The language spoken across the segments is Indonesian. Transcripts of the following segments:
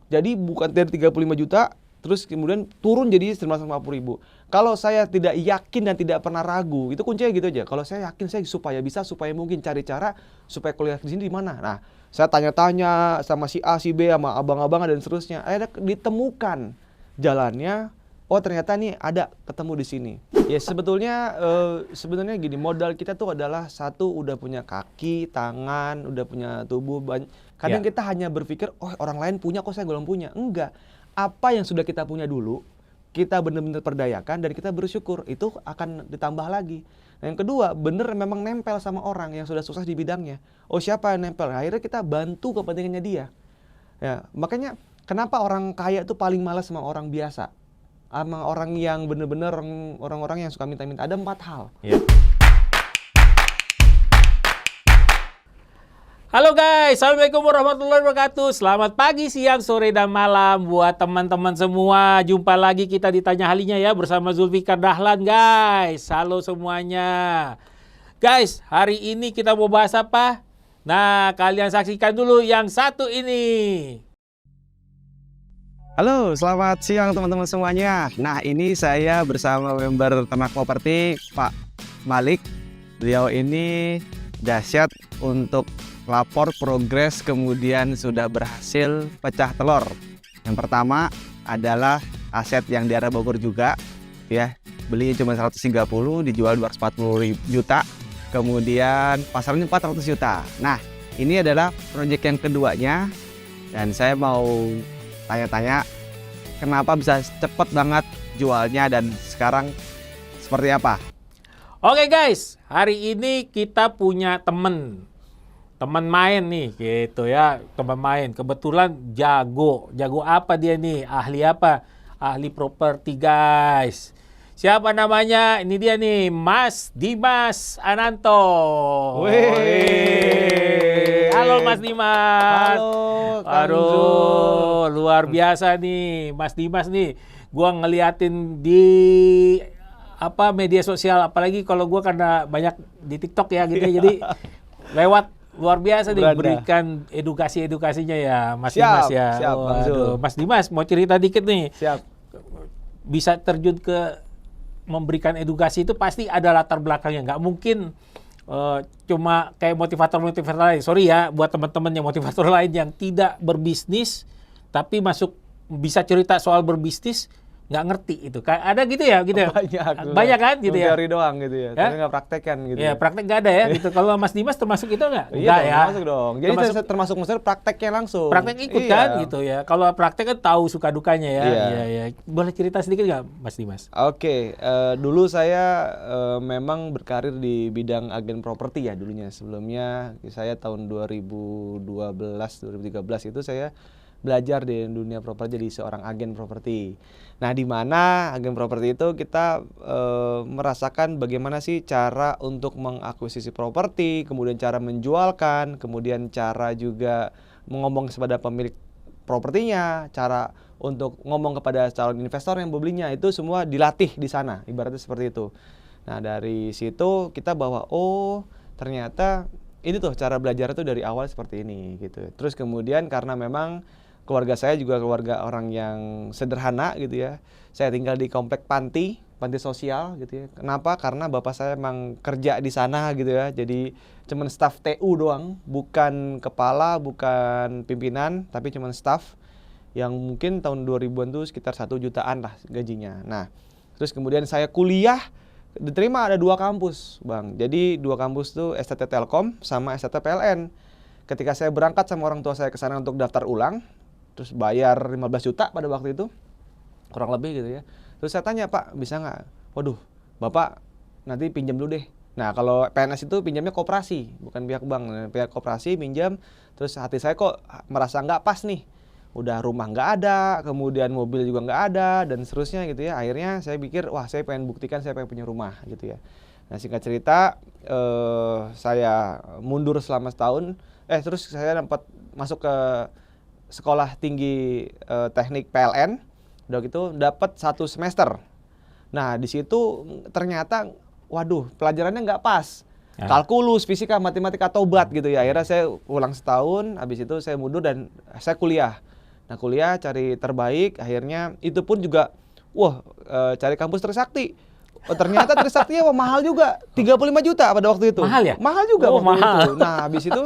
Jadi bukan dari 35 juta, terus kemudian turun jadi 950.000. Kalau saya tidak yakin dan tidak pernah ragu, itu kuncinya gitu aja. Kalau saya yakin, saya supaya mungkin cari cara supaya kuliah di sini di mana. Nah, saya tanya-tanya sama si A, si B, sama abang-abang dan seterusnya. Akhirnya ditemukan jalannya. Oh ternyata nih ada ketemu di sini. Ya sebenarnya gini, modal kita tuh adalah satu udah punya kaki, tangan, udah punya tubuh. Kadang kita hanya berpikir, oh orang lain punya kok saya belum punya. Enggak. Apa yang sudah kita punya dulu, kita benar-benar perdayakan dan kita bersyukur, itu akan ditambah lagi. Nah, yang kedua, bener memang nempel sama orang yang sudah sukses di bidangnya. Oh siapa yang nempel? Nah, akhirnya kita bantu kepentingannya dia. Ya, makanya kenapa orang kaya itu paling malas sama orang biasa, sama orang yang bener-bener orang-orang yang suka minta-minta. Ada 4 hal. Ya. Halo guys, Assalamualaikum warahmatullahi wabarakatuh. Selamat pagi, siang, sore, dan malam buat teman-teman semua. Jumpa lagi kita di Tanya Halinya ya bersama Zulfikar Dahlan guys. Halo semuanya. Guys, hari ini kita mau bahas apa? Nah, kalian saksikan dulu yang satu ini. Halo, selamat siang teman-teman semuanya. Nah, ini saya bersama member Ternak Properti, Pak Malik. Beliau ini dahsyat untuk lapor progres, kemudian sudah berhasil pecah telur. Yang pertama adalah aset yang di daerah Bogor juga, ya. Beli cuma 130, dijual 240 juta. Kemudian pasarnya 400 juta. Nah, ini adalah proyek yang keduanya. Dan saya mau tanya-tanya, kenapa bisa cepet banget jualnya dan sekarang seperti apa? Oke guys, hari ini kita punya temen main nih gitu ya, teman main. Kebetulan jago apa dia nih, ahli apa? Ahli properti guys. Siapa namanya? Ini dia nih, Mas Dimas Ananto. Wih. Halo Mas Dimas. Halo, aduh, luar biasa nih Mas Dimas nih. Gua ngeliatin di media sosial, apalagi kalau gua karena banyak di TikTok ya gitu ya, jadi lewat luar biasa nih berikan edukasinya ya Mas Dimas ya. Siap, Aduh, Mas Dimas mau cerita dikit nih. Siap. Bisa terjun ke memberikan edukasi itu pasti ada latar belakangnya. Nggak mungkin cuma kayak motivator lain. Sorry ya buat teman-teman yang motivator lain yang tidak berbisnis tapi bisa cerita soal berbisnis nggak ngerti itu. Ada gitu ya, gitu. Banyak kan gitu ya. Teori doang gitu ya. Tapi nggak praktekkan gitu. Ya, praktek nggak ada ya gitu. Kalau Mas Dimas termasuk itu nggak? Iya, ya. termasuk dong. Jadi termasuk maksudnya prakteknya langsung. Praktek ikut kan gitu ya. Kalau praktek kan tahu suka dukanya ya. Iya. Boleh cerita sedikit nggak Mas Dimas? Oke, dulu saya memang berkarir di bidang agen properti ya dulunya. Sebelumnya saya tahun 2012, 2013 itu saya belajar di dunia properti jadi seorang agen properti. Nah, di mana agen properti itu kita merasakan bagaimana sih cara untuk mengakuisisi properti, kemudian cara menjualkan, kemudian cara juga ngomong kepada pemilik propertinya, cara untuk ngomong kepada calon investor yang membelinya, itu semua dilatih di sana, ibaratnya seperti itu. Nah, dari situ kita bahwa oh, ternyata ini tuh cara belajar itu dari awal seperti ini gitu. Terus kemudian karena memang keluarga saya juga keluarga orang yang sederhana gitu ya. Saya tinggal di komplek panti sosial gitu ya. Kenapa? Karena bapak saya emang kerja di sana gitu ya. Jadi cuman staf TU doang, bukan kepala, bukan pimpinan, tapi cuman staf yang mungkin tahun 2000-an tuh sekitar 1 jutaan lah gajinya. Nah, terus kemudian saya kuliah diterima ada 2 kampus, Bang. Jadi 2 kampus tuh STT Telkom sama STT PLN. Ketika saya berangkat sama orang tua saya ke sana untuk daftar ulang, terus bayar 15 juta pada waktu itu, kurang lebih gitu ya. Terus saya tanya, Pak, bisa nggak? Waduh, Bapak nanti pinjam dulu deh. Nah, kalau PNS itu pinjamnya koperasi, bukan pihak bank. Pihak koperasi pinjam, terus hati saya kok merasa nggak pas nih. Udah rumah nggak ada, kemudian mobil juga nggak ada, dan seterusnya gitu ya. Akhirnya saya pikir, wah saya pengen buktikan saya pengen punya rumah gitu ya. Nah, singkat cerita, saya mundur selama setahun. Terus saya masuk ke sekolah tinggi teknik PLN, udah gitu dapat 1 semester. Nah, di situ ternyata, waduh, pelajarannya nggak pas. Kalkulus, fisika, matematika, tobat gitu ya. Akhirnya saya ulang setahun, habis itu saya mundur dan saya kuliah Nah kuliah cari terbaik, akhirnya itu pun juga, cari kampus Trisakti. Oh, ternyata Trisaktinya mahal juga, 35 juta pada waktu itu. Mahal ya? Mahal juga Oh, waktu mahal. itu. Nah habis itu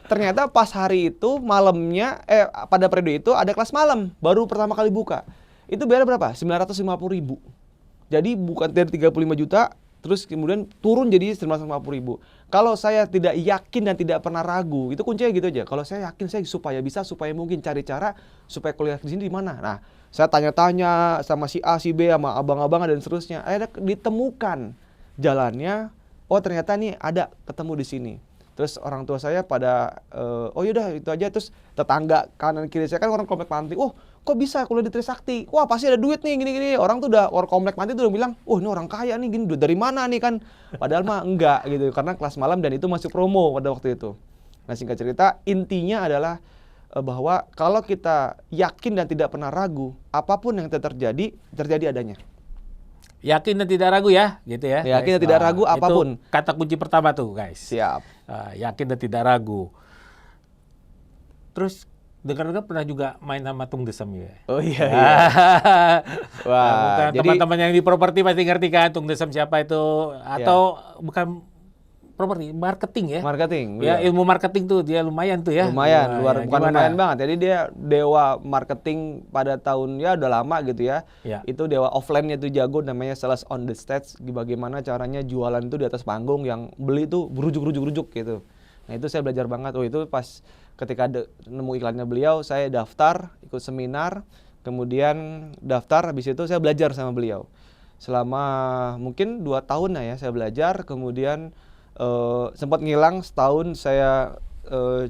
ternyata pas hari itu malamnya, pada periode itu ada kelas malam, baru pertama kali buka. Itu bayar berapa? 950.000. Jadi bukan dari 35 juta, terus kemudian turun jadi 950.000. Kalau saya tidak yakin dan tidak pernah ragu, itu kuncinya gitu aja. Kalau saya yakin, saya supaya mungkin cari cara supaya kuliah di sini di mana. Nah, saya tanya-tanya sama si A, si B, sama abang-abang dan seterusnya. Akhirnya ditemukan jalannya. Oh ternyata nih ada ketemu di sini. Terus orang tua saya pada, oh yaudah itu aja. Terus tetangga kanan kiri saya kan orang komplek Panti. Oh kok bisa kuliah di Trisakti? Wah pasti ada duit nih gini-gini. Orang tuh orang komplek Panti tuh udah bilang, oh ini orang kaya nih gini, duit dari mana nih kan? Padahal mah enggak gitu, karena kelas malam dan itu masuk promo pada waktu itu. Nah singkat cerita, intinya adalah bahwa kalau kita yakin dan tidak pernah ragu, apapun yang terjadi, terjadi adanya. Yakin dan tidak ragu ya, gitu ya. Yakin dan tidak ragu apapun. Itu kata kunci pertama tuh, guys. Siap. Yakin dan tidak ragu. Terus dengar-dengar pernah juga main sama Tung Desem ya. Oh iya. Iya. Wah, jadi teman-teman yang di properti pasti ngerti kan Tung Desem siapa itu, atau bukan properti, marketing ya. Marketing. Ya, ilmu marketing tuh dia lumayan tuh ya. Lumayan, bukan gimana? lumayan banget. Jadi dia dewa marketing pada tahun ya udah lama gitu ya. Itu dewa offline-nya tuh jago, namanya sales on the stage. Bagaimana caranya jualan itu di atas panggung, yang beli tuh berujuk-rujuk gitu. Nah itu saya belajar banget. Oh itu pas ketika nemu iklannya beliau, saya daftar, ikut seminar, kemudian daftar, habis itu saya belajar sama beliau. Selama mungkin 2 tahun lah ya saya belajar, kemudian sempat ngilang setahun saya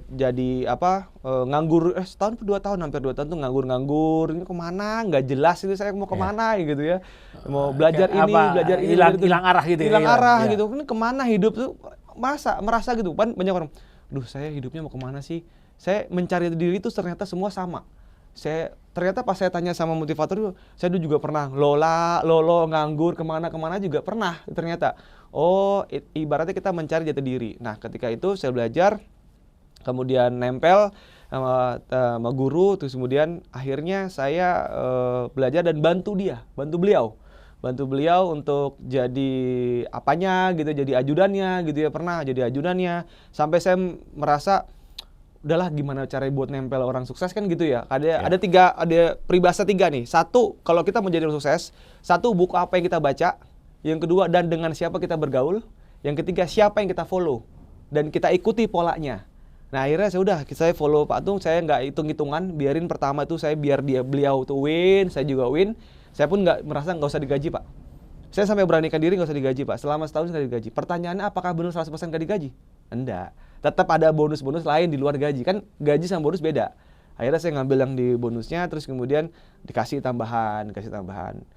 jadi nganggur, setahun atau 2 tahun, hampir 2 tahun tuh nganggur, ini kemana, nggak jelas itu saya mau kemana gitu ya, mau belajar belajar ini, hilang arah gitu, hilang arah gitu, ini kemana hidup tuh, merasa gitu kan, banyak orang, saya hidupnya mau kemana sih, saya mencari diri itu ternyata semua sama. Ternyata pas saya tanya sama motivator itu, saya dulu juga pernah lolo nganggur kemana-kemana juga pernah ternyata. Oh, ibaratnya kita mencari jati diri. Nah, ketika itu saya belajar, kemudian nempel sama guru, terus kemudian akhirnya saya belajar dan bantu beliau untuk jadi apanya gitu, jadi ajudannya gitu ya, pernah jadi ajudannya, sampai saya merasa udahlah gimana cara buat nempel orang sukses kan gitu ya. Ada peribahasa 3 nih. 1, kalau kita mau jadi orang sukses, 1 buku apa yang kita baca, yang kedua dan dengan siapa kita bergaul, yang ketiga siapa yang kita follow dan kita ikuti polanya. Nah akhirnya saya follow Pak Tung, saya nggak hitung-hitungan, biarin pertama itu biar beliau tuh win, saya juga win. Saya pun merasa nggak usah digaji Pak. Saya sampai beranikan diri nggak usah digaji Pak, selama setahun nggak digaji. Pertanyaannya apakah benar 100% nggak digaji? Enggak. Tetap ada bonus-bonus lain di luar gaji, kan gaji sama bonus beda. Akhirnya saya ngambil yang di bonusnya, terus kemudian dikasih tambahan.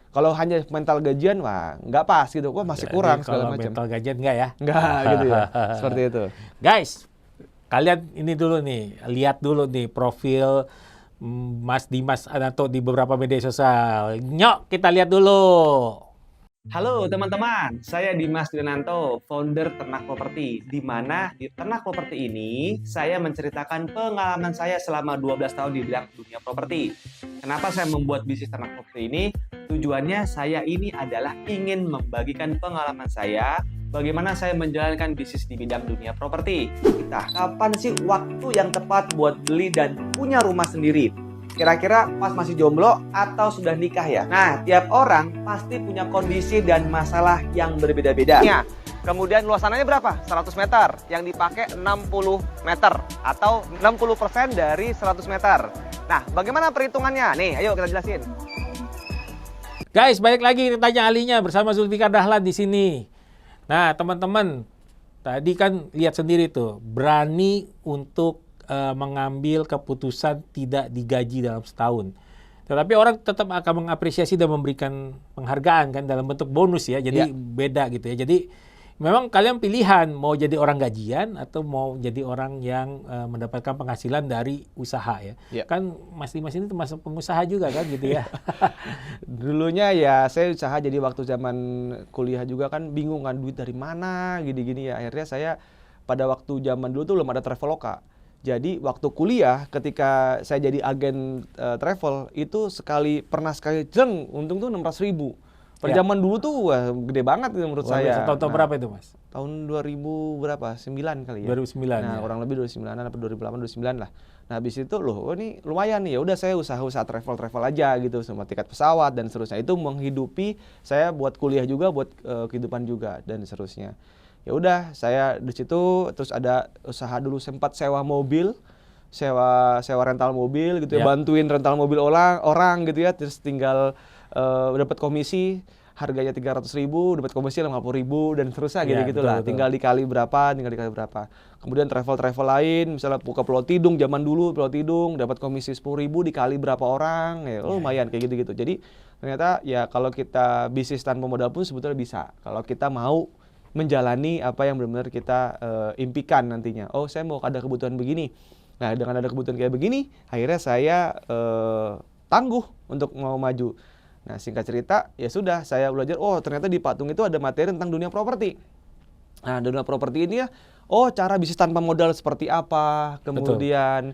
Kalau hanya mental gajian, wah nggak pas gitu, kok masih kurang segala macam. Mental gajian nggak ya? Nggak gitu ya, seperti itu. Guys, kalian ini dulu nih, lihat dulu nih profil Mas Dimas Ananto di beberapa media sosial. Nyok, kita lihat dulu. Halo teman-teman, saya Dimas Dinanto, founder Ternak Properti. Di mana di Ternak Properti ini, saya menceritakan pengalaman saya selama 12 tahun di bidang dunia properti. Kenapa saya membuat bisnis Ternak Properti ini? Tujuannya saya ini adalah ingin membagikan pengalaman saya, bagaimana saya menjalankan bisnis di bidang dunia properti. Kapan sih waktu yang tepat buat beli dan punya rumah sendiri? Kira-kira pas masih jomblo atau sudah nikah ya? Nah, tiap orang pasti punya kondisi dan masalah yang berbeda-beda. Kemudian luasannya berapa? 100 meter. Yang dipakai 60 meter atau 60% dari 100 meter. Nah, bagaimana perhitungannya? Nih, ayo kita jelasin. Guys, balik lagi tanya ahlinya bersama Zulfikar Dahlan di sini. Nah, teman-teman, tadi kan lihat sendiri tuh, berani untuk mengambil keputusan tidak digaji dalam setahun. Tetapi orang tetap akan mengapresiasi dan memberikan penghargaan kan dalam bentuk bonus ya. Jadi beda gitu ya. Jadi memang kalian pilihan mau jadi orang gajian atau mau jadi orang yang mendapatkan penghasilan dari usaha ya. Kan Mas Dimas ini termasuk pengusaha juga kan gitu ya. Dulunya ya saya usaha, jadi waktu zaman kuliah juga kan bingung kan duit dari mana gini-gini ya. Akhirnya saya pada waktu zaman dulu tuh belum ada Traveloka. Jadi waktu kuliah ketika saya jadi agen travel itu pernah sekali jeng untung tuh 600.000. Per Ya. zaman dulu tuh wah, gede banget itu menurut Luar saya. biasa. Tahun berapa itu, Mas? Tahun 2000 berapa? 9 kali ya. 2009 Nah, ya. kurang lebih 2009-an atau 2008 2009 lah. Nah, habis itu loh, oh ini lumayan nih. Ya udah saya usaha travel aja gitu sama tiket pesawat dan seterusnya. Itu menghidupi saya buat kuliah juga, buat kehidupan juga dan seterusnya. Ya udah, saya di situ terus ada usaha dulu sempat sewa mobil, sewa rental mobil gitu ya, bantuin rental mobil orang gitu ya, terus tinggal dapat komisi harganya 300.000, dapat komisi 50.000 dan seterusnya gitu lah. Tinggal dikali berapa. Kemudian travel lain, misalnya buka Pulau Tidung zaman dulu, Pulau Tidung dapat komisi 10.000 dikali berapa orang, ya lumayan kayak gitu-gitu. Jadi ternyata ya kalau kita bisnis tanpa modal pun sebetulnya bisa. Kalau kita mau menjalani apa yang benar-benar kita impikan nantinya. Oh, saya mau ada kebutuhan begini. Nah, dengan ada kebutuhan kayak begini, akhirnya saya tangguh untuk mau maju. Nah, singkat cerita, ya sudah, saya belajar, oh ternyata di Patung itu ada materi tentang dunia properti. Nah, dunia properti ini ya, oh cara bisnis tanpa modal seperti apa, kemudian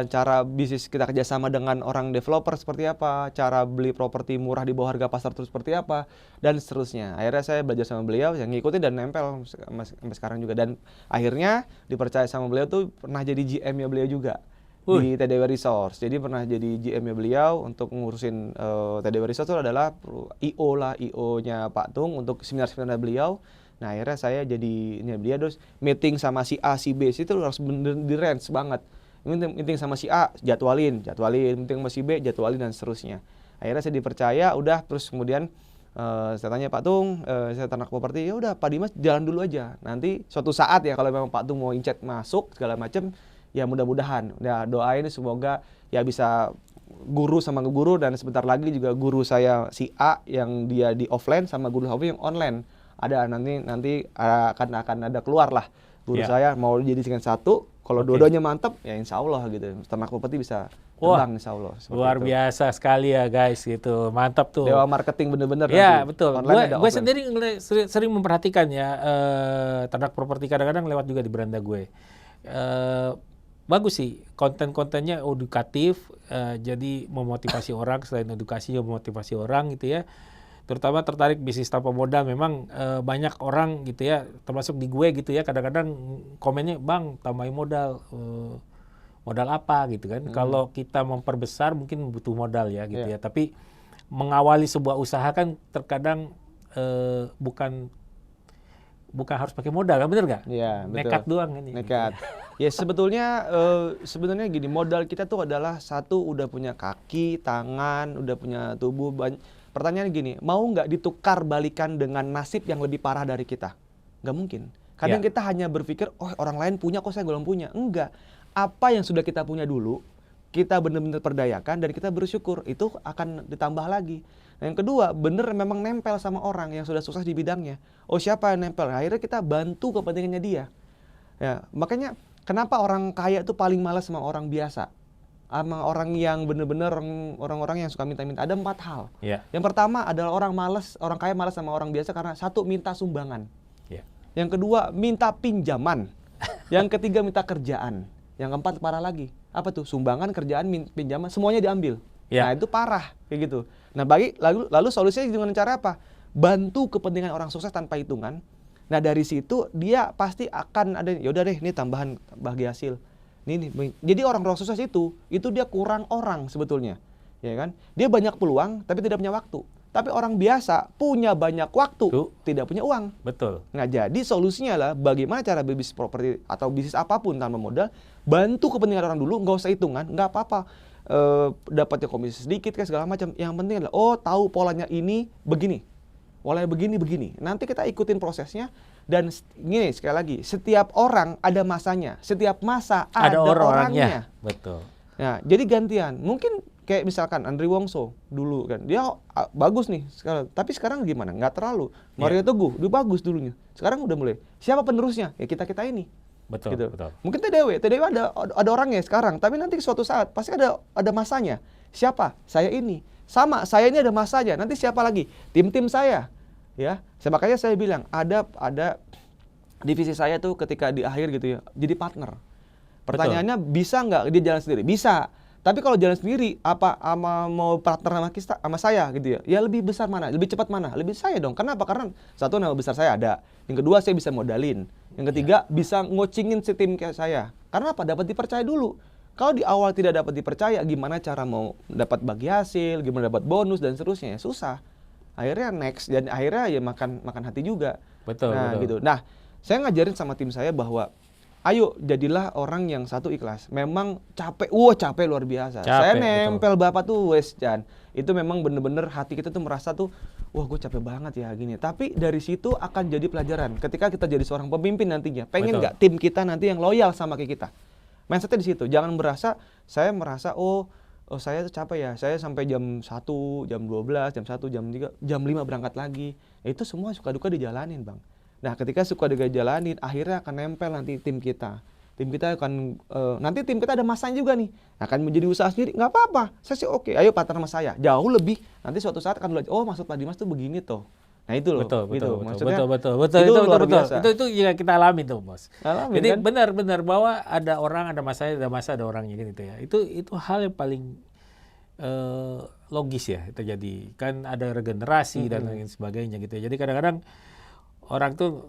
cara bisnis kita kerjasama dengan orang developer seperti apa, cara beli properti murah di bawah harga pasar itu seperti apa, dan seterusnya. Akhirnya saya belajar sama beliau, yang ngikutin dan nempel sampai sekarang juga. Dan akhirnya dipercaya sama beliau tuh pernah jadi GM-nya beliau juga. Di TDW Resource. Jadi pernah jadi GM-nya beliau untuk ngurusin TDW Resource itu adalah IO-nya Pak Tung untuk seminar-seminar beliau. Nah, akhirnya saya jadi ini beliau terus meeting sama si A, si B itu harus bener di range banget. Meeting sama si A, jadwalin, meeting sama si B, jadwalin dan seterusnya. Akhirnya saya dipercaya, udah terus kemudian saya tanya Pak Tung, saya ternak properti, ya udah Pak Dimas jalan dulu aja. Nanti suatu saat ya kalau memang Pak Tung mau incet masuk segala macam, ya mudah-mudahan, ya doain semoga ya bisa guru sama guru dan sebentar lagi juga guru saya si A yang dia di offline sama guru saya yang online ada nanti akan ada keluar lah guru saya mau jadi dengan satu, kalau dua-duanya mantap ya insya Allah gitu, ternak properti bisa terbang insya Allah. Luar biasa sekali ya guys gitu, mantap tuh. Dewa marketing bener-bener. Ya betul. Gue sendiri sering memperhatikan ya ternak properti kadang-kadang lewat juga di beranda gue. Bagus sih, konten-kontennya edukatif, jadi memotivasi orang, selain edukasinya memotivasi orang gitu ya. Terutama tertarik bisnis tanpa modal, memang banyak orang gitu ya, termasuk di gue gitu ya, kadang-kadang komennya, bang tambahin modal, modal apa gitu kan. Kalau kita memperbesar mungkin butuh modal ya gitu ya, tapi mengawali sebuah usaha kan terkadang bukan harus pakai modal kan, bener nggak? Iya, betul. Nekat doang kan. Nekat. Ya sebenarnya gini, modal kita tuh adalah satu udah punya kaki, tangan, udah punya tubuh. Pertanyaan gini, mau nggak ditukar balikan dengan nasib yang lebih parah dari kita? Nggak mungkin. Kadang kita hanya berpikir, oh orang lain punya kok saya belum punya. Enggak. Apa yang sudah kita punya dulu, kita benar-benar perdayakan dan kita bersyukur, itu akan ditambah lagi. Nah, yang kedua, bener memang nempel sama orang yang sudah sukses di bidangnya. Oh siapa yang nempel? Akhirnya kita bantu kepentingannya dia. Ya, makanya kenapa orang kaya itu paling malas sama orang biasa? Sama orang yang bener-bener orang-orang yang suka minta-minta. Ada 4 hal. Yang pertama adalah orang kaya malas sama orang biasa karena satu, minta sumbangan. Yang kedua, minta pinjaman. Yang ketiga, minta kerjaan. Yang keempat parah lagi. Apa tuh? Sumbangan, kerjaan, pinjaman, semuanya diambil. Nah, itu parah kayak gitu. Nah, lalu solusinya dengan cara apa? Bantu kepentingan orang sukses tanpa hitungan. Nah, dari situ dia pasti akan ada, ya udah deh, ini tambahan bagi hasil. Nih. Jadi orang sukses itu dia kurang orang sebetulnya. Ya kan? Dia banyak peluang tapi tidak punya waktu. Tapi orang biasa punya banyak waktu, tidak punya uang. Betul. Nah, jadi solusinya lah bagaimana cara bisnis properti atau bisnis apapun tanpa modal, bantu kepentingan orang dulu, nggak usah hitungan, nggak apa-apa. Dapatnya komisi sedikit kan segala macam. Yang penting adalah tahu polanya ini begini. Polanya begini. Nanti kita ikutin prosesnya dan gini sekali lagi, setiap orang ada masanya, setiap masa ada orangnya. Betul. Nah, jadi gantian. Mungkin kayak misalkan Andri Wongso dulu kan, dia bagus nih sekarang. Tapi sekarang gimana? Nggak terlalu. Mario Teguh, dia bagus dulunya. Sekarang udah mulai. Siapa penerusnya? Ya kita ini. Betul, gitu. betul. Mungkin TDW ada orangnya sekarang, tapi nanti suatu saat pasti ada masanya. Siapa? Saya ini. Sama, saya ini ada masanya. Nanti siapa lagi? Tim saya. Ya. Makanya saya bilang ada divisi saya tuh ketika di akhir gitu ya, jadi partner. Pertanyaannya bisa nggak dia jalan sendiri? Bisa. Tapi kalau jalan sendiri, mau partner sama saya gitu ya? Ya lebih besar mana? Lebih cepat mana? Lebih saya dong. Kenapa? Karena satu, nama besar saya ada. Yang kedua, saya bisa modalin. Yang ketiga, bisa ngocingin si tim kayak saya. Karena apa? Dapat dipercaya dulu. Kalau di awal tidak dapat dipercaya, gimana cara mau dapat bagi hasil, gimana dapat bonus dan seterusnya? Ya susah. Akhirnya next, dan akhirnya ya makan hati juga. Betul. Gitu. Nah, saya ngajarin sama tim saya bahwa ayo jadilah orang yang satu ikhlas. Memang capek luar biasa. Saya nempel Bapak tuh Jan. Itu memang bener-bener hati kita tuh merasa tuh, wah gue capek banget ya gini. Tapi dari situ akan jadi pelajaran. Ketika kita jadi seorang pemimpin nantinya, pengen nggak tim kita nanti yang loyal sama kayak kita? Mindsetnya di situ. Jangan saya merasa saya tuh capek ya. Saya sampai jam 1, jam 12, jam 1, jam 3, jam 5 berangkat lagi. Ya, itu semua suka duka dijalanin, Bang. Nah, ketika suka dijalanin, akhirnya akan nempel nanti tim kita. Tim kita akan, nanti tim kita ada masanya juga nih. Akan menjadi usaha sendiri, nggak apa-apa. Saya sih oke, ayo partner sama saya. Jauh lebih, nanti suatu saat akan belajar, maksud Pak Dimas tuh begini tuh. Nah itu loh. Betul. Maksudnya, Betul. Itu juga kita alami tuh, Bos. Jadi kan? benar bahwa ada orang, ada masa, ada orangnya gitu ya. Itu hal yang paling logis ya terjadi. Kan ada regenerasi dan lain sebagainya gitu ya. Jadi kadang-kadang orang tuh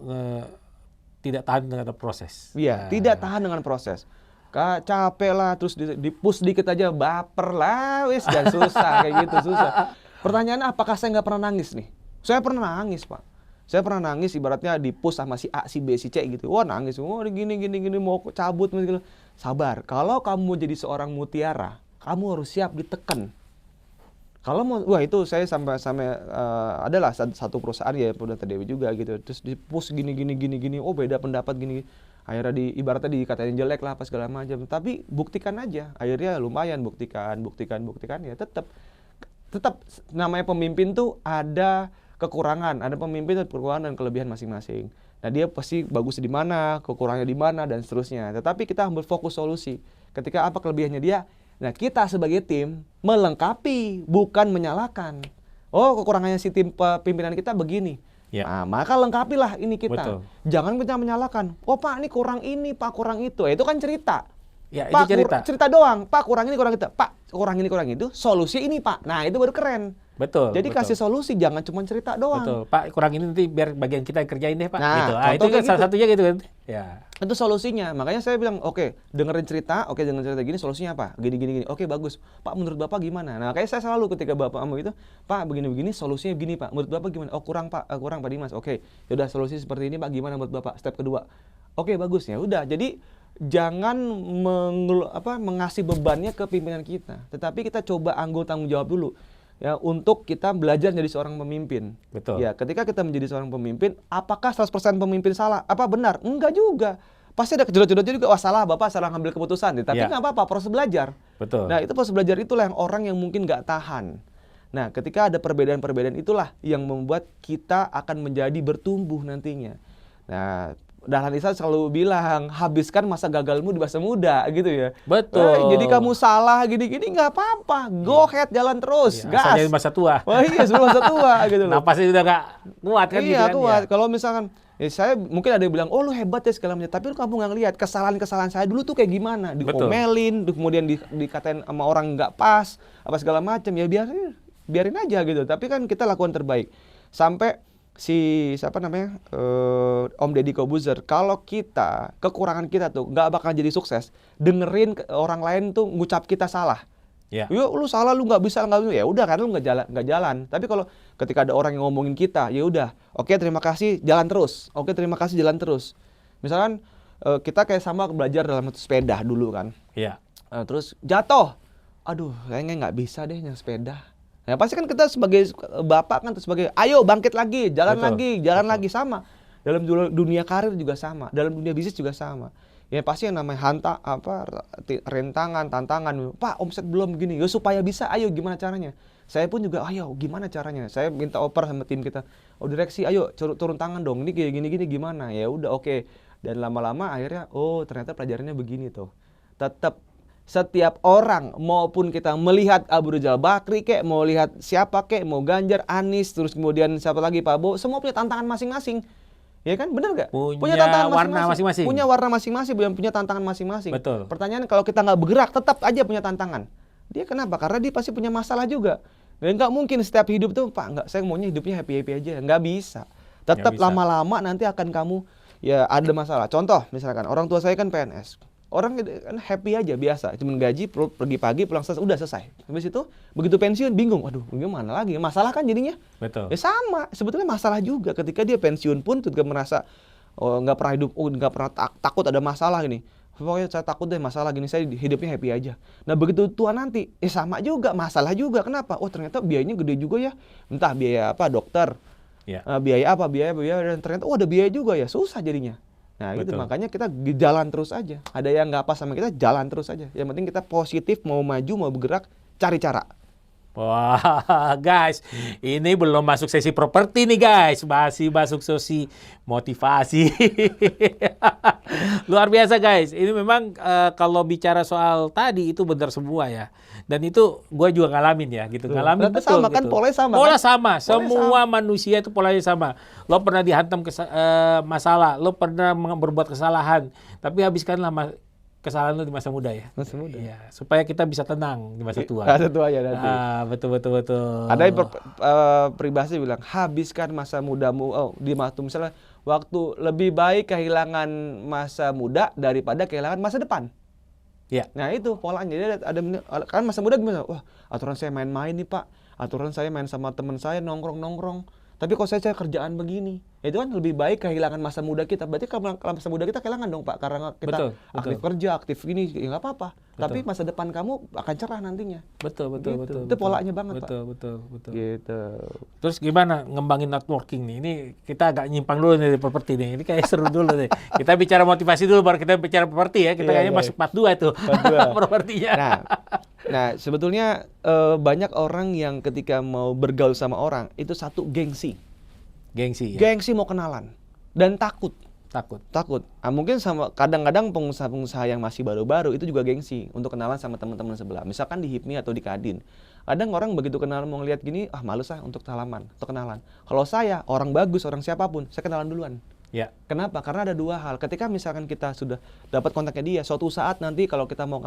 tidak tahan dengan proses. Iya, tidak tahan dengan proses. Capek lah, terus di-push dikit aja baper lah, wis dan susah kayak gitu, susah. Pertanyaannya, apakah saya nggak pernah nangis nih? Saya pernah nangis, Pak. Saya pernah nangis ibaratnya di-push sama si A, si B, si C gitu. Wah, nangis. Gini mau cabut gitu. Sabar. Kalau kamu jadi seorang mutiara, kamu harus siap ditekan. Kalau itu saya sampai adalah satu perusahaan ya Polda Dewi juga gitu. Terus di-push gini. Oh, beda pendapat gini. Akhirnya ibaratnya dikatain jelek lah apa segala macam. Tapi buktikan aja. Akhirnya lumayan buktikan ya tetap namanya pemimpin tuh ada kekurangan, ada pemimpin dan kekurangan dan kelebihan masing-masing. Nah, dia pasti bagus di mana, kekurangannya di mana dan seterusnya. Tetapi kita ambil fokus solusi. Ketika apa kelebihannya dia, nah kita sebagai tim melengkapi, bukan menyalahkan. Oh, kekurangannya si tim pimpinan kita begini. Ya. Nah, maka lengkapilah ini kita. Betul. Jangan kita menyalahkan. Oh, Pak, ini kurang ini, Pak, kurang itu. Itu kan cerita. Ya, Pak, itu cerita doang. Pak, kurang ini, kurang itu. Pak, kurang ini, kurang itu. Solusi ini, Pak. Nah, itu baru keren. Betul. Jadi kasih solusi, jangan cuma cerita doang. Betul. Pak, kurang ini nanti biar bagian kita kerjain deh, Pak. Nah, gitu. Itu kan salah satunya gitu kan. Ya. Itu solusinya. Makanya saya bilang, oke, dengerin cerita gini, solusinya apa? Gini. Oke, bagus. Pak, menurut Bapak gimana? Nah, kayak saya selalu ketika Bapak ngomong itu, Pak, begini, solusinya begini, Pak. Menurut Bapak gimana? Oh, kurang, Pak. Kurang, Pak Dimas. Oke, yaudah solusi seperti ini, Pak. Gimana menurut Bapak? Step kedua. Oke, bagus ya. Udah. Jadi jangan mengasih bebannya ke pimpinan kita, tetapi kita coba tanggung jawab dulu ya untuk kita belajar jadi seorang pemimpin. Betul. Ya, ketika kita menjadi seorang pemimpin, apakah 100% pemimpin salah? Apa benar? Enggak juga. Pasti ada kejedot-jedotnya juga. Wah, salah Bapak, salah ngambil keputusan. Tapi nggak apa-apa, proses belajar. Betul. Nah, itu proses belajar itulah yang orang yang mungkin nggak tahan. Nah, ketika ada perbedaan-perbedaan itulah yang membuat kita akan menjadi bertumbuh nantinya. Nah, Dahlan Iskan selalu bilang, habiskan masa gagalmu di masa muda gitu ya. Betul. Jadi kamu salah gini-gini nggak apa-apa. Go ahead, jalan terus. Gas. Asalnya di masa tua. Wah, iya, sebelum masa tua gitu loh. Napasnya udah nggak kuat kan. Iya, gitu kuat. Ya. Kalau misalkan saya mungkin ada yang bilang, oh lu hebat ya segala macam. Tapi lu kamu nggak ngelihat kesalahan-kesalahan saya dulu tuh kayak gimana. Diomelin, kemudian dikatain sama orang nggak pas, apa segala macam. Ya biarin aja gitu. Tapi kan kita lakukan terbaik. Sampai Om Deddy Kobuzer, kalau kekurangan kita tuh nggak bakal jadi sukses, dengerin orang lain tuh ngucap kita salah. Ya. Yuk, lu salah, lu nggak bisa, ya udah kan lu nggak jalan. Tapi kalau ketika ada orang yang ngomongin kita, ya udah, oke, terima kasih, jalan terus. Oke, terima kasih, jalan terus. Misalkan kita kayak sama belajar dalam satu sepeda dulu kan. Iya. Terus jatuh, aduh, kayaknya nggak bisa deh yang sepeda. Nah, pasti kan kita sebagai bapak kan sebagai ayo bangkit lagi, jalan lagi sama. Dalam dunia karir juga sama, dalam dunia bisnis juga sama. Ya pasti yang namanya rintangan, tantangan. Pak, omset belum gini. Ya supaya bisa, ayo gimana caranya? Saya pun juga, ayo gimana caranya? Saya minta oper sama tim kita. Oh, direksi, ayo turun tangan dong. Ini kayak gini gimana? Ya udah, oke. Dan lama-lama akhirnya ternyata pelajarannya begini tuh. Tetap setiap orang maupun kita melihat Abu Rizal Bakri mau lihat siapa mau Ganjar, Anies, terus kemudian siapa lagi Pak Bowo, semua punya tantangan masing-masing. Ya kan, bener nggak? Punya tantangan warna masing-masing. Punya warna masing-masing, punya tantangan masing-masing. Betul. Pertanyaan kalau kita nggak bergerak, tetap aja punya tantangan. Dia kenapa? Karena dia pasti punya masalah juga. Dan nggak mungkin setiap hidup tuh, Pak, nggak, saya maunya hidupnya happy-happy aja. Nggak bisa. Tetap lama-lama nanti akan kamu ya ada masalah. Contoh, misalkan orang tua saya kan PNS. Orang kan happy aja biasa, cuma gaji, pergi pagi, pulang selesai, udah selesai. Habis itu begitu pensiun bingung, waduh gimana lagi? Masalah kan jadinya. Betul. Ya sama, sebetulnya masalah juga ketika dia pensiun pun ketika merasa nggak pernah hidup, nggak pernah takut ada masalah gini. Pokoknya saya takut deh masalah gini, saya hidupnya happy aja. Nah begitu tua nanti, sama juga, masalah juga. Kenapa? Oh ternyata biayanya gede juga ya. Entah biaya apa, dokter, biaya apa, dan ternyata ada biaya juga ya, susah jadinya. Nah gitu, makanya kita jalan terus aja. Ada yang nggak pas sama kita, jalan terus aja. Yang penting kita positif, mau maju, mau bergerak, cari cara. Wah, guys, ini belum masuk sesi properti nih guys, masih masuk sesi motivasi. Luar biasa guys, ini memang kalau bicara soal tadi itu benar semua ya. Dan itu gue juga ngalamin ya, gitu. Ngalamin betul sama kan, gitu. polanya sama Pola kan? sama, semua manusia itu polanya sama. Lo pernah dihantam masalah, lo pernah berbuat kesalahan, tapi habiskanlah kesalahan lo di masa muda ya. Masa muda. Iya, supaya kita bisa tenang di masa tua. Masa tua ya nanti. Betul. Ada yang peribahasa bilang, habiskan masa mudamu di waktu misalnya waktu lebih baik kehilangan masa muda daripada kehilangan masa depan. Ya. Nah itu polanya. Jadi ada kan masa muda gimana? Wah, aturan saya main-main nih Pak. Aturan saya main sama teman saya nongkrong-nongkrong. Tapi kalau saya kerjaan begini, itu kan lebih baik kehilangan masa muda kita. Berarti kalau masa muda kita kehilangan dong Pak, karena kita aktif kerja, aktif gini, ya nggak apa-apa. Tapi masa depan kamu akan cerah nantinya. Betul. Itu polanya banget Pak. Betul. Gitu. Terus gimana ngembangin networking nih? Ini kita agak nyimpang dulu nih dari properti nih. Ini kayak seru dulu nih. Kita bicara motivasi dulu, baru kita bicara properti ya. Kita kayaknya masuk part 2 tuh. Propertinya. Nah, sebetulnya banyak orang yang ketika mau bergaul sama orang, itu satu gengsi. Gengsi ya? Gengsi mau kenalan. Dan takut. Mungkin sama kadang-kadang pengusaha-pengusaha yang masih baru-baru itu juga gengsi untuk kenalan sama teman-teman sebelah. Misalkan di HIPMI atau di Kadin. Kadang orang begitu kenalan mau ngeliat gini, males untuk salaman atau kenalan. Kalau saya, orang bagus, orang siapapun, saya kenalan duluan. Ya. Kenapa? Karena ada dua hal. Ketika misalkan kita sudah dapat kontaknya dia, suatu saat nanti kalau kita mau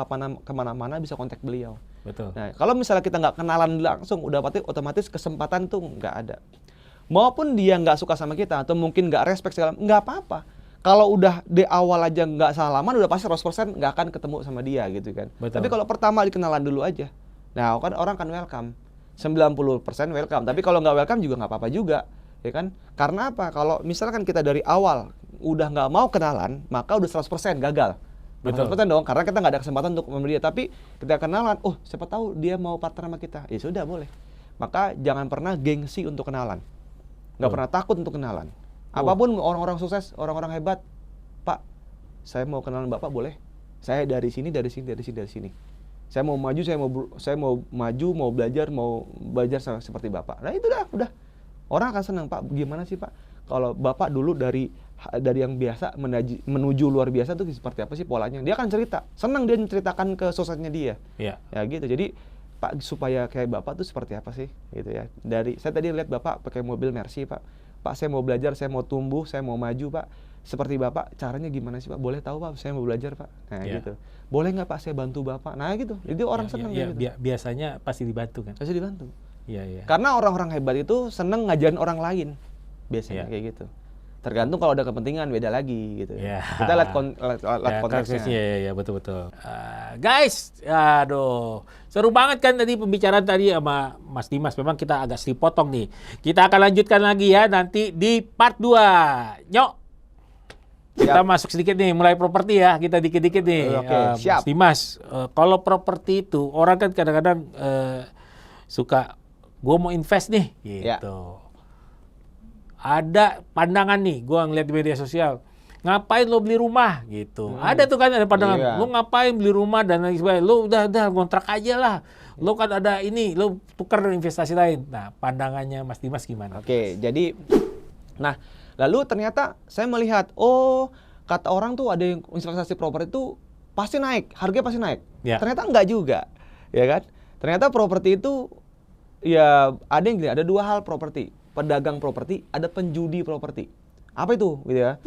kemana-mana bisa kontak beliau. Betul. Nah, kalau misalnya kita nggak kenalan langsung, udah otomatis kesempatan tuh nggak ada. Maupun dia nggak suka sama kita atau mungkin nggak respect segala, nggak apa-apa. Kalau udah di awal aja nggak salaman, udah pasti 100% nggak akan ketemu sama dia gitu kan. Betul. Tapi kalau pertama dikenalan dulu aja, nah kan orang kan welcome. 90% welcome. Tapi kalau nggak welcome juga nggak apa-apa juga. Ya kan? Karena apa? Kalau misalkan kita dari awal udah nggak mau kenalan, maka udah 100% gagal. Betul. 100% dong, karena kita nggak ada kesempatan untuk membeli dia. Tapi ketika kenalan, siapa tahu dia mau partner sama kita. Ya sudah, boleh. Maka jangan pernah gengsi untuk kenalan. Nggak pernah takut untuk kenalan. Apapun orang-orang sukses, orang-orang hebat, Pak, saya mau kenalan Bapak boleh? Saya dari sini. Saya mau maju, saya mau maju, mau belajar seperti Bapak. Nah itu udah. Orang akan senang, Pak. Gimana sih Pak? Kalau Bapak dulu dari yang biasa menuju luar biasa tuh seperti apa sih polanya? Dia akan cerita. Senang dia menceritakan ke suksesnya dia. Iya. Ya gitu. Jadi Pak, supaya kayak Bapak tuh seperti apa sih? Gitu ya. Saya tadi lihat Bapak pakai mobil Mercy, Pak. Pak, saya mau belajar, saya mau tumbuh, saya mau maju, Pak. Seperti Bapak, caranya gimana sih, Pak? Boleh tahu, Pak? Saya mau belajar, Pak. Nah, gitu. Boleh nggak, Pak, saya bantu Bapak? Nah, gitu. Jadi orang senang gitu. Biasanya pasti dibantu kan? Pasti dibantu. Iya. Karena orang-orang hebat itu senang ngajarin orang lain. Biasanya kayak gitu. Tergantung kalau ada kepentingan, beda lagi gitu. Yeah. Kita lihat konteksnya. Iya, betul. Guys, aduh, seru banget kan tadi pembicaraan tadi sama Mas Dimas. Memang kita agak sedikit potong nih. Kita akan lanjutkan lagi ya nanti di part 2. Nyok. Kita masuk sedikit nih, mulai properti ya. Kita dikit-dikit nih. Oke, siap. Mas Dimas, kalau properti itu, orang kan kadang-kadang suka, gue mau invest nih, gitu. Ada pandangan nih, gue ngeliat di media sosial, ngapain lo beli rumah gitu. Ada tuh kan, ada pandangan, lo ngapain beli rumah dan lain sebagainya, lo udah kontrak aja lah. Lo kan ada ini, lo tukar dengan investasi lain. Nah, pandangannya Mas Dimas gimana? Oke, jadi, lalu ternyata saya melihat, kata orang tuh ada yang investasi properti itu pasti naik, harganya pasti naik. Ya. Ternyata enggak juga, ya kan? Ternyata properti itu, ya ada yang gini, ada dua hal properti. Pedagang properti, ada penjudi properti. Apa itu gitu ya.